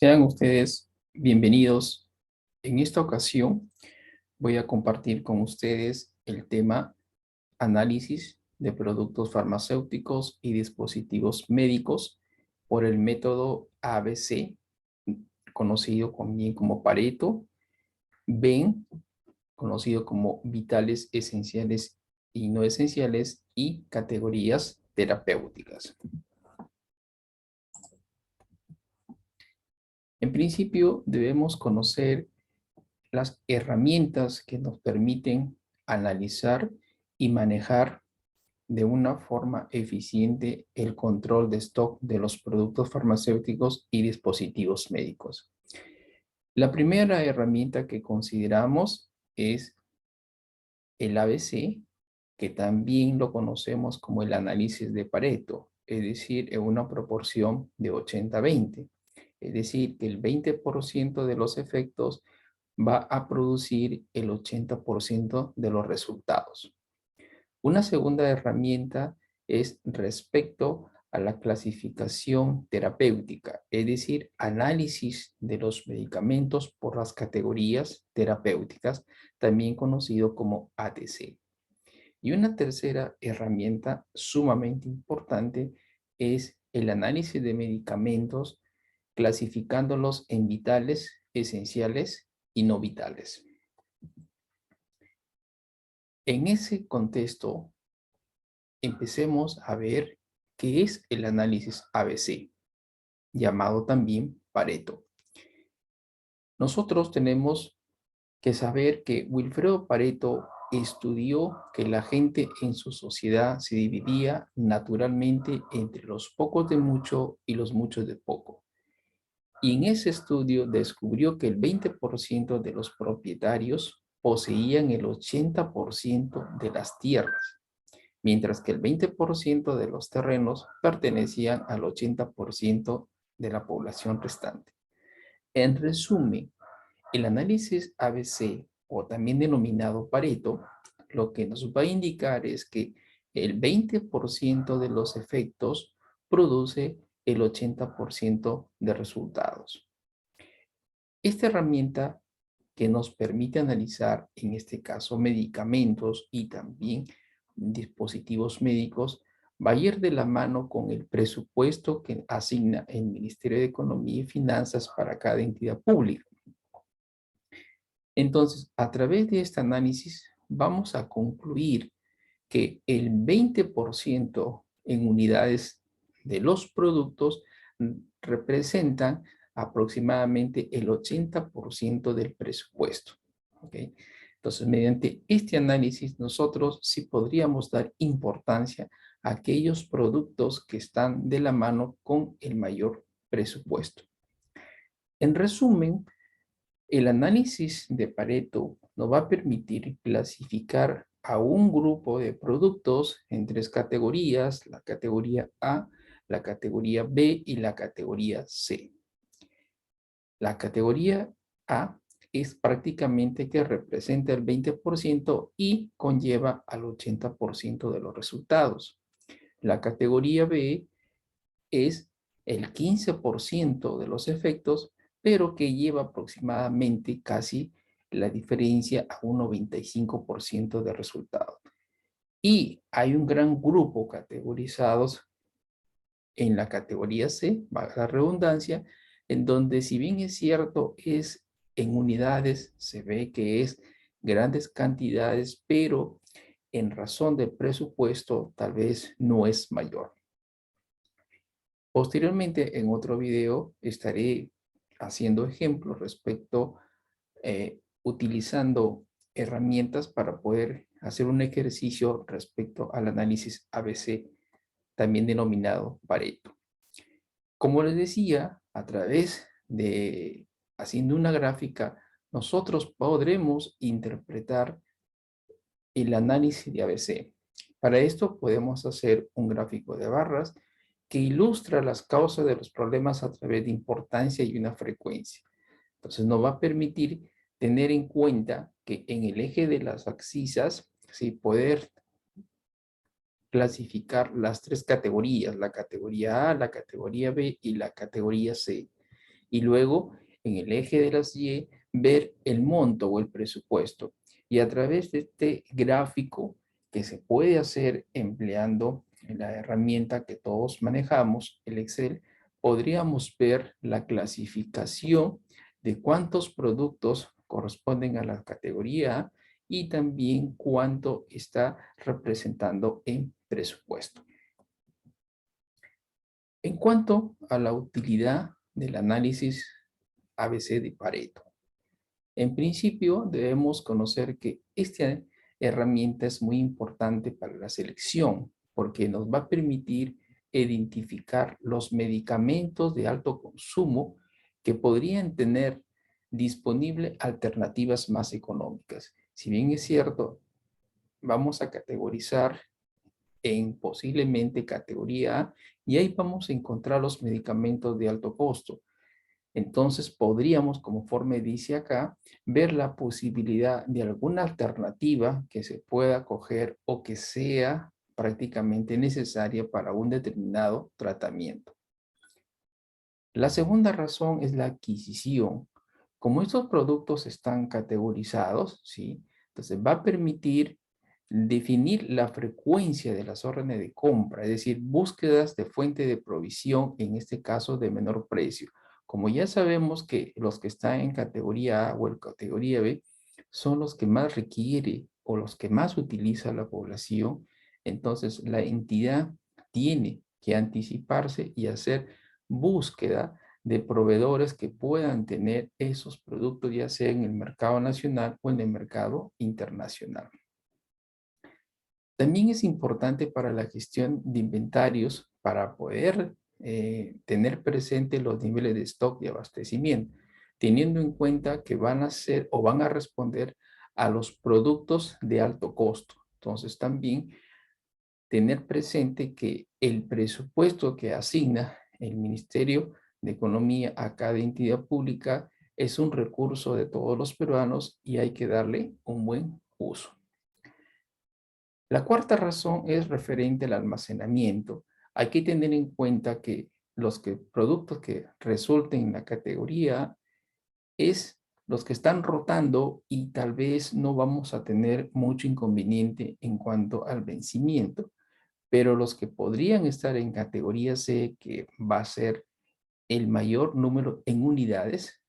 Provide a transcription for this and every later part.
Sean ustedes bienvenidos. En esta ocasión voy a compartir con ustedes el tema análisis de productos farmacéuticos y dispositivos médicos por el método ABC, conocido también como Pareto, Venn, conocido como vitales esenciales y no esenciales, y categorías terapéuticas. En principio, debemos conocer las herramientas que nos permiten analizar y manejar de una forma eficiente el control de stock de los productos farmacéuticos y dispositivos médicos. La primera herramienta que consideramos es el ABC, que también lo conocemos como el análisis de Pareto, es decir, en una proporción de 80-20. Es decir, que el 20% de los efectos va a producir el 80% de los resultados. Una segunda herramienta es respecto a la clasificación terapéutica, es decir, análisis de los medicamentos por las categorías terapéuticas, también conocido como ATC. Y una tercera herramienta sumamente importante es el análisis de medicamentos, clasificándolos en vitales, esenciales y no vitales. En ese contexto, empecemos a ver qué es el análisis ABC, llamado también Pareto. Nosotros tenemos que saber que Wilfredo Pareto estudió que la gente en su sociedad se dividía naturalmente entre los pocos de mucho y los muchos de poco. Y en ese estudio descubrió que el 20% de los propietarios poseían el 80% de las tierras, mientras que el 20% de los terrenos pertenecían al 80% de la población restante. En resumen, el análisis ABC, o también denominado Pareto, lo que nos va a indicar es que el 20% de los efectos produce el 80% de resultados. Esta herramienta que nos permite analizar, en este caso, medicamentos y también dispositivos médicos, va a ir de la mano con el presupuesto que asigna el Ministerio de Economía y Finanzas para cada entidad pública. Entonces, a través de este análisis, vamos a concluir que el 20% en unidades de los productos representan aproximadamente el 80% del presupuesto. ¿Okay? Entonces, mediante este análisis, nosotros sí podríamos dar importancia a aquellos productos que están de la mano con el mayor presupuesto. En resumen, el análisis de Pareto nos va a permitir clasificar a un grupo de productos en tres categorías: la categoría A, la categoría B y la categoría C. La categoría A es prácticamente que representa el 20% y conlleva al 80% de los resultados. La categoría B es el 15% de los efectos, pero que lleva aproximadamente casi la diferencia a un 95% de resultados. Y hay un gran grupo categorizados en la categoría C, valga la redundancia, en donde, si bien es cierto, es en unidades, se ve que es grandes cantidades, pero en razón del presupuesto tal vez no es mayor. Posteriormente, en otro video, estaré haciendo ejemplos respecto, utilizando herramientas para poder hacer un ejercicio respecto al análisis ABC, también denominado Pareto. Como les decía, a través de haciendo una gráfica, nosotros podremos interpretar el análisis de ABC. Para esto podemos hacer un gráfico de barras que ilustra las causas de los problemas a través de importancia y una frecuencia. Entonces nos va a permitir tener en cuenta que en el eje de las abscisas, ¿sí?, poder clasificar las tres categorías: la categoría A, la categoría B y la categoría C. Y luego, en el eje de las Y, ver el monto o el presupuesto. Y a través de este gráfico que se puede hacer empleando la herramienta que todos manejamos, el Excel, podríamos ver la clasificación de cuántos productos corresponden a la categoría A y también cuánto está representando en presupuesto. En cuanto a la utilidad del análisis ABC de Pareto, en principio debemos conocer que esta herramienta es muy importante para la selección porque nos va a permitir identificar los medicamentos de alto consumo que podrían tener disponible alternativas más económicas. Si bien es cierto, vamos a categorizar en posiblemente categoría A y ahí vamos a encontrar los medicamentos de alto costo. Entonces podríamos, como forma dice acá, ver la posibilidad de alguna alternativa que se pueda coger o que sea prácticamente necesaria para un determinado tratamiento. La segunda razón es la adquisición. Como estos productos están categorizados, ¿sí? Entonces va a permitir definir la frecuencia de las órdenes de compra, es decir, búsquedas de fuente de provisión, en este caso de menor precio. Como ya sabemos que los que están en categoría A o en categoría B son los que más requiere o los que más utiliza la población, entonces la entidad tiene que anticiparse y hacer búsqueda de proveedores que puedan tener esos productos, ya sea en el mercado nacional o en el mercado internacional. También es importante para la gestión de inventarios para poder tener presente los niveles de stock y abastecimiento, teniendo en cuenta que van a ser o van a responder a los productos de alto costo. Entonces también tener presente que el presupuesto que asigna el Ministerio de Economía a cada entidad pública es un recurso de todos los peruanos y hay que darle un buen uso. La cuarta razón es referente al almacenamiento. Hay que tener en cuenta que los productos que resulten en la categoría es los que están rotando y tal vez no vamos a tener mucho inconveniente en cuanto al vencimiento, pero los que podrían estar en categoría C, que va a ser el mayor número en unidades,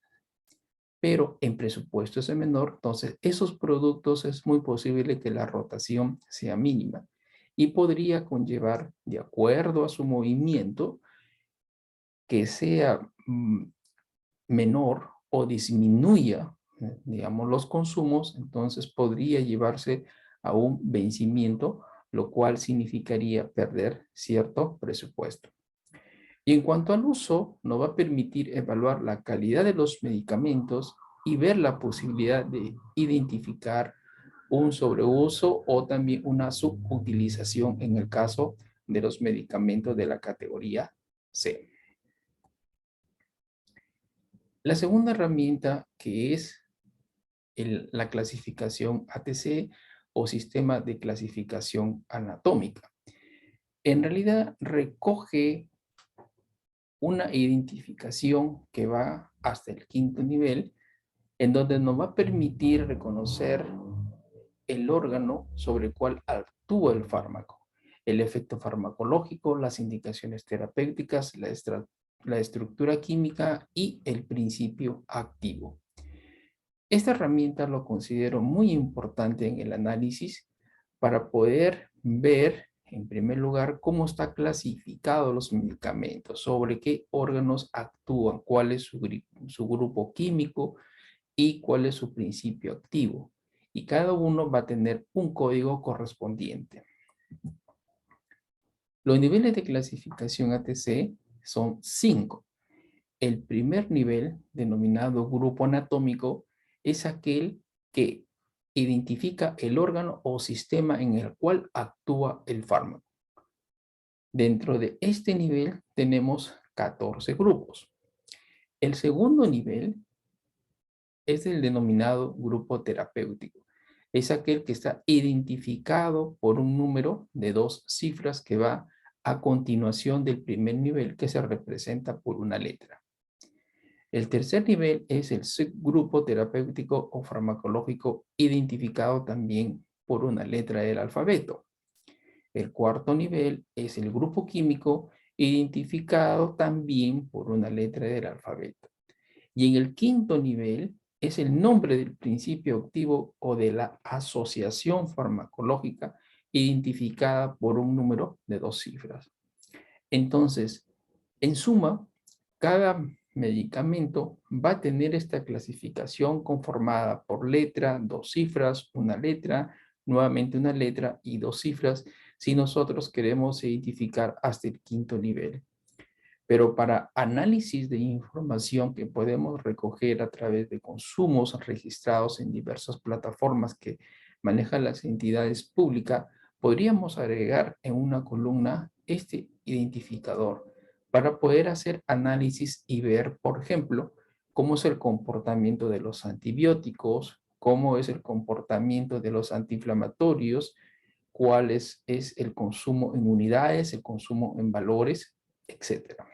pero en presupuesto es el menor, entonces esos productos es muy posible que la rotación sea mínima y podría conllevar, de acuerdo a su movimiento, que sea menor o disminuya, digamos, los consumos, entonces podría llevarse a un vencimiento, lo cual significaría perder cierto presupuesto. Y en cuanto al uso, nos va a permitir evaluar la calidad de los medicamentos y ver la posibilidad de identificar un sobreuso o también una subutilización en el caso de los medicamentos de la categoría C. La segunda herramienta, que es la clasificación ATC o sistema de clasificación anatómica, en realidad recoge una identificación que va hasta el quinto nivel, en donde nos va a permitir reconocer el órgano sobre el cual actúa el fármaco, el efecto farmacológico, las indicaciones terapéuticas, la estructura química y el principio activo. Esta herramienta lo considero muy importante en el análisis para poder ver, en primer lugar, cómo está clasificado los medicamentos, sobre qué órganos actúan, cuál es su grupo químico y cuál es su principio activo. Y cada uno va a tener un código correspondiente. Los niveles de clasificación ATC son 5. El primer nivel, denominado grupo anatómico, es aquel que identifica el órgano o sistema en el cual actúa el fármaco. Dentro de este nivel tenemos 14 grupos. El segundo nivel es el denominado grupo terapéutico. Es aquel que está identificado por un número de 2 cifras que va a continuación del primer nivel, que se representa por una letra. El tercer nivel es el subgrupo terapéutico o farmacológico identificado también por una letra del alfabeto. El cuarto nivel es el grupo químico identificado también por una letra del alfabeto. Y en el quinto nivel es el nombre del principio activo o de la asociación farmacológica identificada por un número de 2 cifras. Entonces, en suma, cada medicamento va a tener esta clasificación conformada por letra, 2 cifras, una letra, nuevamente una letra y 2 cifras si nosotros queremos identificar hasta el quinto nivel. Pero para análisis de información que podemos recoger a través de consumos registrados en diversas plataformas que manejan las entidades públicas, podríamos agregar en una columna este identificador para poder hacer análisis y ver, por ejemplo, cómo es el comportamiento de los antibióticos, cómo es el comportamiento de los antiinflamatorios, cuál es el consumo en unidades, el consumo en valores, etcétera.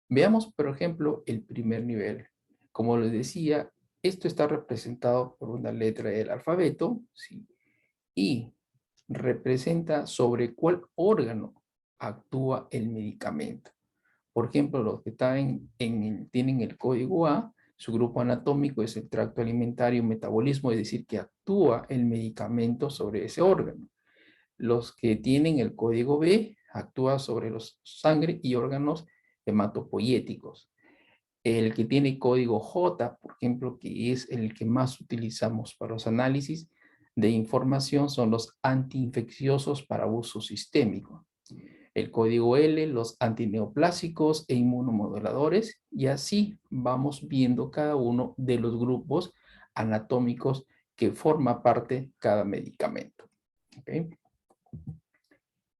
Veamos, por ejemplo, el primer nivel. Como les decía, esto está representado por una letra del alfabeto, ¿sí? Y representa sobre cuál órgano actúa el medicamento. Por ejemplo, los que tienen el código A, su grupo anatómico es el tracto alimentario y metabolismo, es decir, que actúa el medicamento sobre ese órgano. Los que tienen el código B actúa sobre los sangre y órganos hematopoyéticos. El que tiene código J, por ejemplo, que es el que más utilizamos para los análisis de información, son los antiinfecciosos para uso sistémico. El código L, los antineoplásicos e inmunomoduladores, y así vamos viendo cada uno de los grupos anatómicos que forma parte cada medicamento. ¿Okay?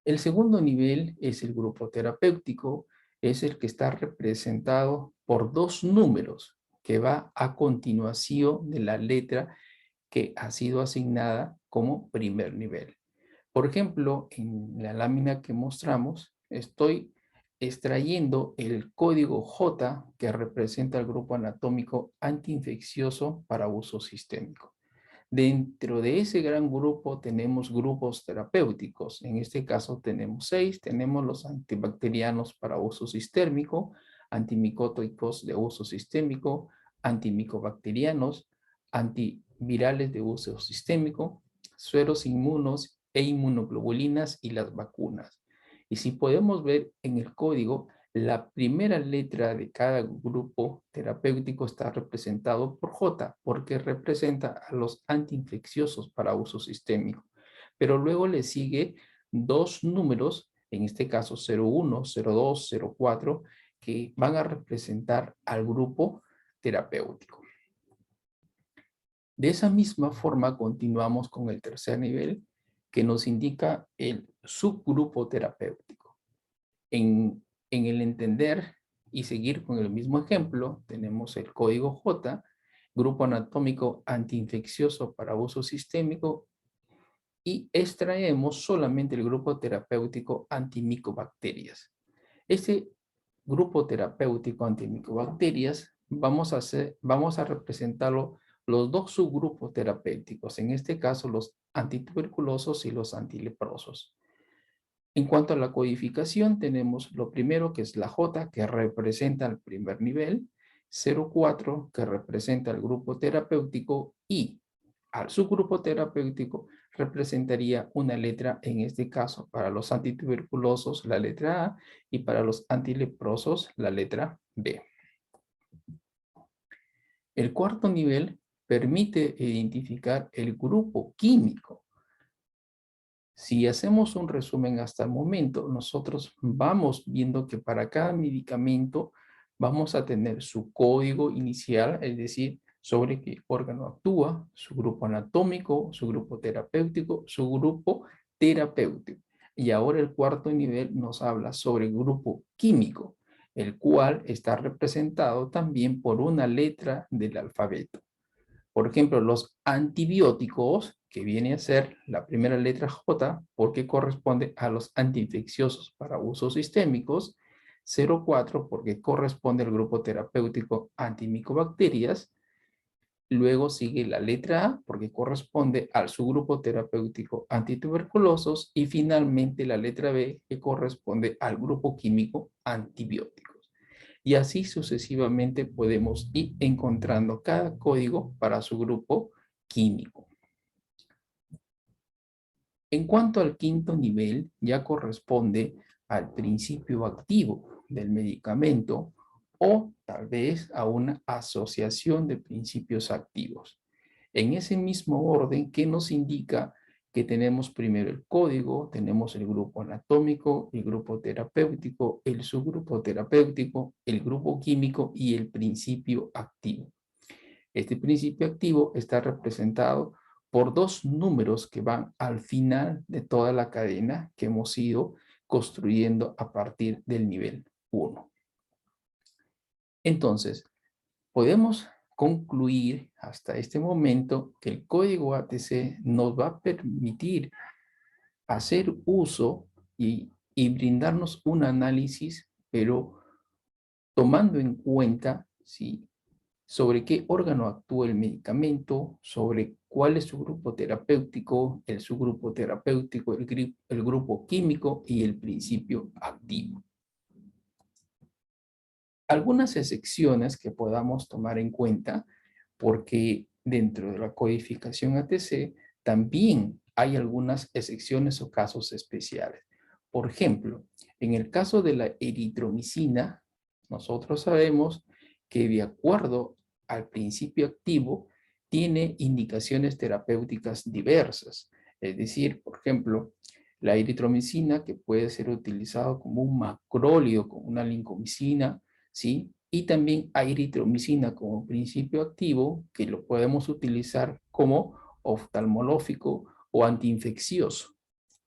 El segundo nivel es el grupo terapéutico, es el que está representado por 2 números que va a continuación de la letra que ha sido asignada como primer nivel. Por ejemplo, en la lámina que mostramos, estoy extrayendo el código J que representa el grupo anatómico antiinfeccioso para uso sistémico. Dentro de ese gran grupo tenemos grupos terapéuticos. En este caso tenemos 6. Tenemos los antibacterianos para uso sistémico, antimicóticos de uso sistémico, antimicobacterianos, antivirales de uso sistémico, sueros inmunos e inmunoglobulinas y las vacunas. Y si podemos ver en el código, la primera letra de cada grupo terapéutico está representado por J, porque representa a los antiinfecciosos para uso sistémico. Pero luego le sigue 2 números, en este caso 01, 02, 04, que van a representar al grupo terapéutico. De esa misma forma continuamos con el tercer nivel, que nos indica el subgrupo terapéutico. En el entender y seguir con el mismo ejemplo, tenemos el código J, grupo anatómico antiinfeccioso para uso sistémico, y extraemos solamente el grupo terapéutico antimicobacterias. Este grupo terapéutico antimicobacterias vamos a representarlo los 2 subgrupos terapéuticos, en este caso los antituberculosos y los antileprosos. En cuanto a la codificación, tenemos lo primero que es la J, que representa el primer nivel, 04, que representa el grupo terapéutico, y al subgrupo terapéutico representaría una letra, en este caso para los antituberculosos la letra A y para los antileprosos la letra B. El cuarto nivel permite identificar el grupo químico. Si hacemos un resumen hasta el momento, nosotros vamos viendo que para cada medicamento vamos a tener su código inicial, es decir, sobre qué órgano actúa, su grupo anatómico, su grupo terapéutico, su grupo terapéutico. Y ahora el cuarto nivel nos habla sobre el grupo químico, el cual está representado también por una letra del alfabeto. Por ejemplo, los antibióticos, que viene a ser la primera letra J, porque corresponde a los antiinfecciosos para usos sistémicos, 0,4 porque corresponde al grupo terapéutico antimicobacterias. Luego sigue la letra A porque corresponde al subgrupo terapéutico antituberculosos y finalmente la letra B que corresponde al grupo químico antibióticos. Y así sucesivamente podemos ir encontrando cada código para su grupo químico. En cuanto al quinto nivel, ya corresponde al principio activo del medicamento o tal vez a una asociación de principios activos. En ese mismo orden que nos indica que tenemos primero el código, tenemos el grupo anatómico, el grupo terapéutico, el subgrupo terapéutico, el grupo químico y el principio activo. Este principio activo está representado por dos números que van al final de toda la cadena que hemos ido construyendo a partir del nivel 1. Entonces, podemos concluir hasta este momento que el código ATC nos va a permitir hacer uso y brindarnos un análisis, pero tomando en cuenta si sobre qué órgano actúa el medicamento, sobre cuál es su grupo terapéutico, el subgrupo terapéutico, el grupo químico y el principio activo. Algunas excepciones que podamos tomar en cuenta, porque dentro de la codificación ATC también hay algunas excepciones o casos especiales. Por ejemplo, en el caso de la eritromicina, nosotros sabemos que de acuerdo al principio activo, tiene indicaciones terapéuticas diversas. Es decir, por ejemplo, la eritromicina, que puede ser utilizado como un macrólido, como una lincomicina, ¿sí? Y también hay eritromicina como principio activo, que lo podemos utilizar como oftalmológico o antiinfeccioso.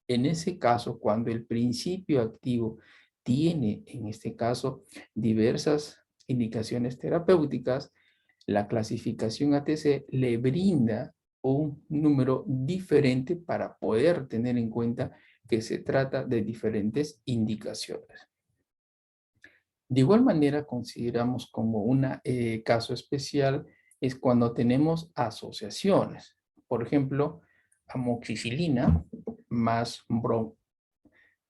En ese caso, cuando el principio activo tiene, en este caso, diversas indicaciones terapéuticas, la clasificación ATC le brinda un número diferente para poder tener en cuenta que se trata de diferentes indicaciones. De igual manera, consideramos como un caso especial es cuando tenemos asociaciones. Por ejemplo, amoxicilina más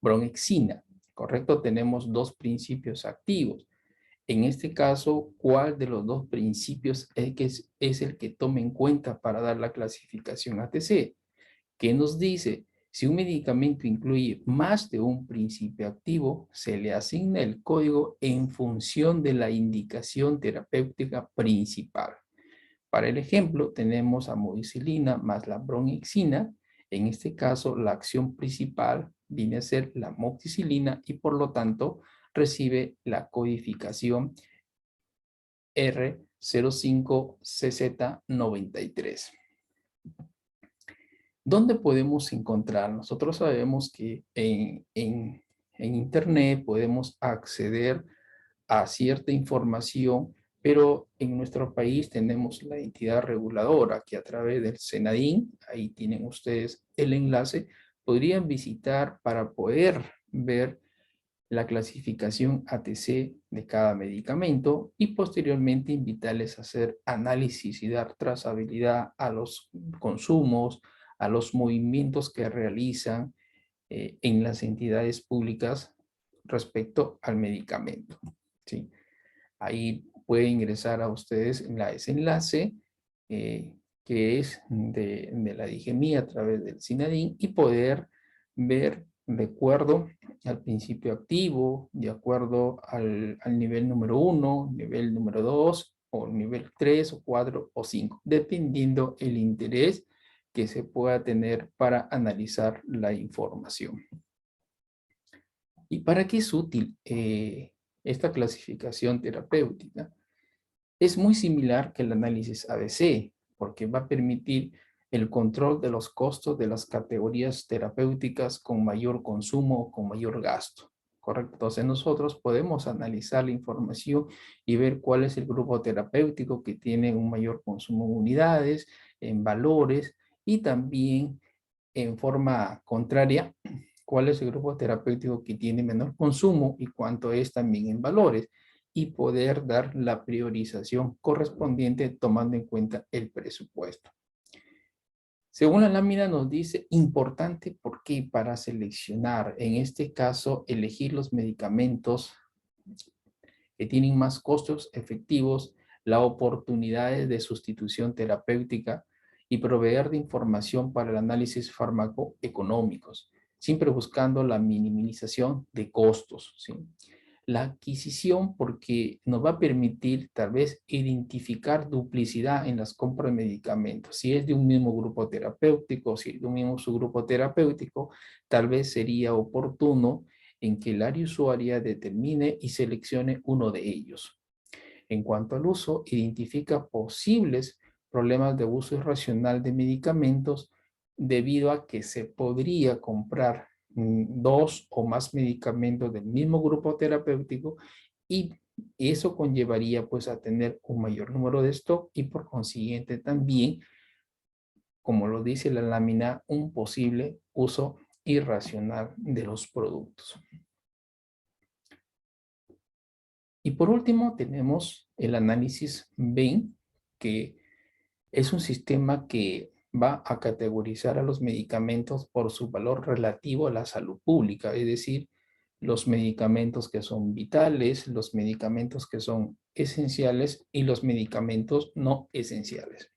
bronexina, ¿correcto? Tenemos dos principios activos. En este caso, ¿cuál de los dos principios es el que tome en cuenta para dar la clasificación ATC? ¿Qué nos dice? Si un medicamento incluye más de un principio activo, se le asigna el código en función de la indicación terapéutica principal. Para el ejemplo, tenemos amoxicilina más la bromhexina. En este caso, la acción principal viene a ser la amoxicilina y por lo tanto recibe la codificación R05CZ93. ¿Dónde podemos encontrar? Nosotros sabemos que en Internet podemos acceder a cierta información, pero en nuestro país tenemos la entidad reguladora que a través del SENADIN, ahí tienen ustedes el enlace, podrían visitar para poder ver la clasificación ATC de cada medicamento y posteriormente invitarles a hacer análisis y dar trazabilidad a los consumos, a los movimientos que realizan en las entidades públicas respecto al medicamento. ¿Sí? Ahí puede ingresar a ustedes en ese enlace que es de la DIGEMI a través del SINADIN y poder ver de acuerdo al principio activo, de acuerdo al nivel número 1, nivel número 2, o nivel 3, o 4, o 5, dependiendo el interés que se pueda tener para analizar la información. ¿Y para qué es útil esta clasificación terapéutica? Es muy similar que el análisis ABC, porque va a permitir el control de los costos de las categorías terapéuticas con mayor consumo o con mayor gasto. ¿Correcto? Entonces nosotros podemos analizar la información y ver cuál es el grupo terapéutico que tiene un mayor consumo en unidades, en valores y también en forma contraria cuál es el grupo terapéutico que tiene menor consumo y cuánto es también en valores, y poder dar la priorización correspondiente tomando en cuenta el presupuesto. Según la lámina nos dice, importante porque para seleccionar, en este caso, elegir los medicamentos que tienen más costos efectivos, las oportunidades de sustitución terapéutica y proveer de información para el análisis farmacoeconómicos, siempre buscando la minimización de costos, ¿sí? La adquisición porque nos va a permitir tal vez identificar duplicidad en las compras de medicamentos. Si es de un mismo grupo terapéutico, si es de un mismo subgrupo terapéutico, tal vez sería oportuno en que el área usuaria determine y seleccione uno de ellos. En cuanto al uso, identifica posibles problemas de uso irracional de medicamentos debido a que se podría comprar dos o más medicamentos del mismo grupo terapéutico y eso conllevaría pues a tener un mayor número de stock y por consiguiente también, como lo dice la lámina, un posible uso irracional de los productos. Y por último tenemos el análisis Bain, que es un sistema que va a categorizar a los medicamentos por su valor relativo a la salud pública, es decir, los medicamentos que son vitales, los medicamentos que son esenciales y los medicamentos no esenciales.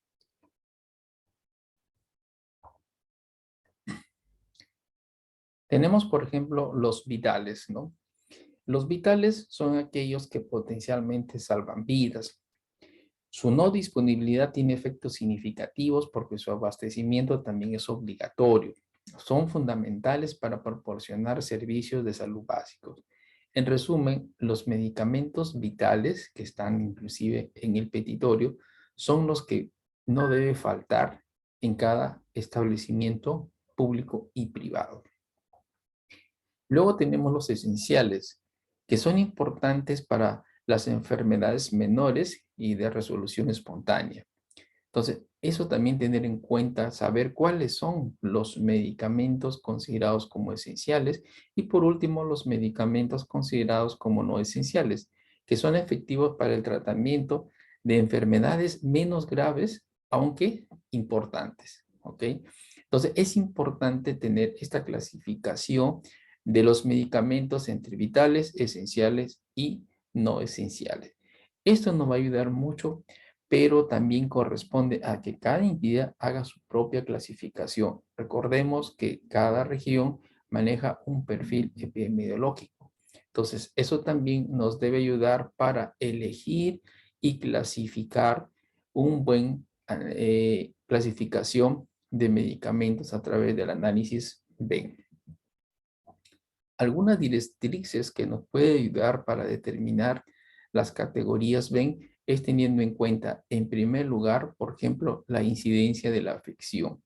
Tenemos, por ejemplo, los vitales, ¿no? Los vitales son aquellos que potencialmente salvan vidas. Su no disponibilidad tiene efectos significativos porque su abastecimiento también es obligatorio. Son fundamentales para proporcionar servicios de salud básicos. En resumen, los medicamentos vitales que están inclusive en el petitorio son los que no debe faltar en cada establecimiento público y privado. Luego tenemos los esenciales, que son importantes para las enfermedades menores y de resolución espontánea. Entonces, eso también tener en cuenta, saber cuáles son los medicamentos considerados como esenciales y por último, los medicamentos considerados como no esenciales, que son efectivos para el tratamiento de enfermedades menos graves, aunque importantes. ¿Ok? Entonces, es importante tener esta clasificación de los medicamentos entre vitales, esenciales y no esenciales. Esto nos va a ayudar mucho, pero también corresponde a que cada entidad haga su propia clasificación. Recordemos que cada región maneja un perfil epidemiológico. Entonces, eso también nos debe ayudar para elegir y clasificar un buen clasificación de medicamentos a través del análisis Venn. Algunas directrices que nos puede ayudar para determinar las categorías Venn es teniendo en cuenta, en primer lugar, por ejemplo, la incidencia de la afección.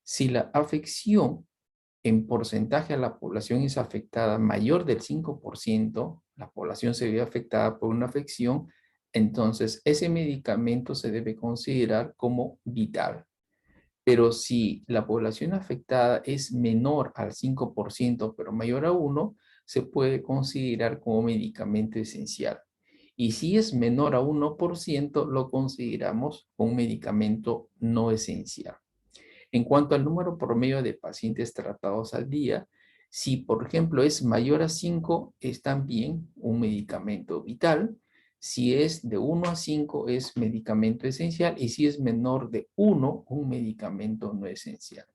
Si la afección en porcentaje a la población es afectada mayor del 5%, la población se ve afectada por una afección, entonces ese medicamento se debe considerar como vital. Pero si la población afectada es menor al 5%, pero mayor a 1, se puede considerar como medicamento esencial. Y si es menor a 1%, lo consideramos un medicamento no esencial. En cuanto al número promedio de pacientes tratados al día, si por ejemplo es mayor a 5, es también un medicamento vital. Si es de 1 a 5, es medicamento esencial. Y si es menor de 1, un medicamento no esencial.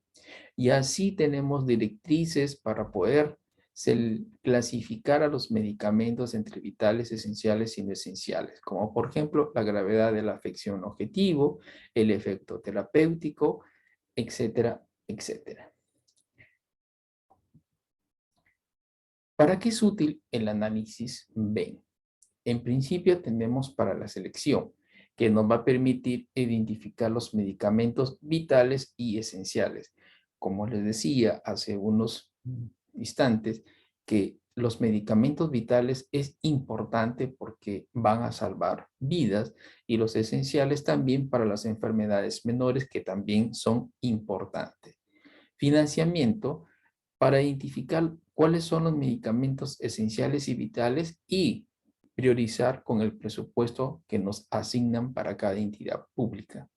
Y así tenemos directrices para poder clasificar a los medicamentos entre vitales, esenciales y no esenciales, como por ejemplo la gravedad de la afección objetivo, el efecto terapéutico, etcétera, etcétera. ¿Para qué es útil el análisis Venn? En principio tenemos para la selección, que nos va a permitir identificar los medicamentos vitales y esenciales. Como les decía hace unos instantes, que los medicamentos vitales es importante porque van a salvar vidas y los esenciales también para las enfermedades menores que también son importantes. Financiamiento para identificar cuáles son los medicamentos esenciales y vitales y priorizar con el presupuesto que nos asignan para cada entidad pública.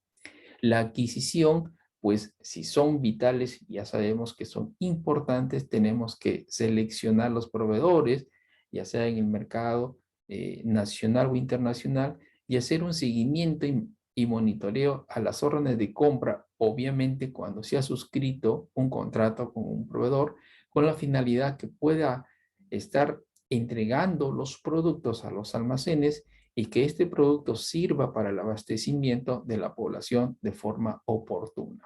La adquisición, pues si son vitales, ya sabemos que son importantes, tenemos que seleccionar los proveedores, ya sea en el mercado nacional o internacional, y hacer un seguimiento y monitoreo a las órdenes de compra, obviamente cuando se ha suscrito un contrato con un proveedor, con la finalidad que pueda estar entregando los productos a los almacenes y que este producto sirva para el abastecimiento de la población de forma oportuna.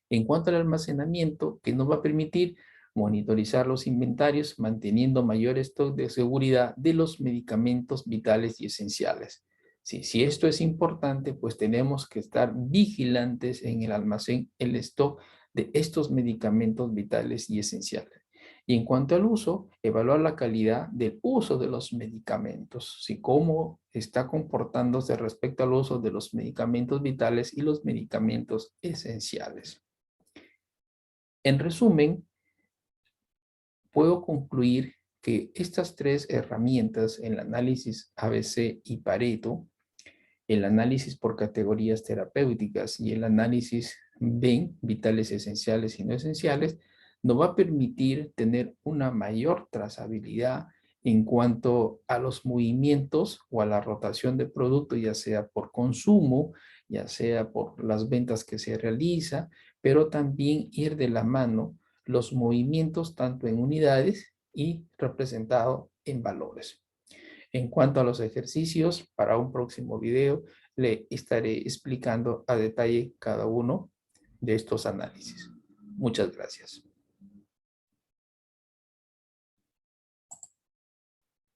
En cuanto al almacenamiento, que nos va a permitir monitorizar los inventarios, manteniendo mayor stock de seguridad de los medicamentos vitales y esenciales. Si esto es importante, pues tenemos que estar vigilantes en el almacén, el stock de estos medicamentos vitales y esenciales. Y en cuanto al uso, evaluar la calidad del uso de los medicamentos, si cómo está comportándose respecto al uso de los medicamentos vitales y los medicamentos esenciales. En resumen, puedo concluir que estas tres herramientas, el análisis ABC y Pareto, el análisis por categorías terapéuticas y el análisis BEN, vitales esenciales y no esenciales, nos va a permitir tener una mayor trazabilidad en cuanto a los movimientos o a la rotación de producto, ya sea por consumo, ya sea por las ventas que se realiza, pero también ir de la mano los movimientos tanto en unidades y representado en valores. En cuanto a los ejercicios, para un próximo video le estaré explicando a detalle cada uno de estos análisis. Muchas gracias.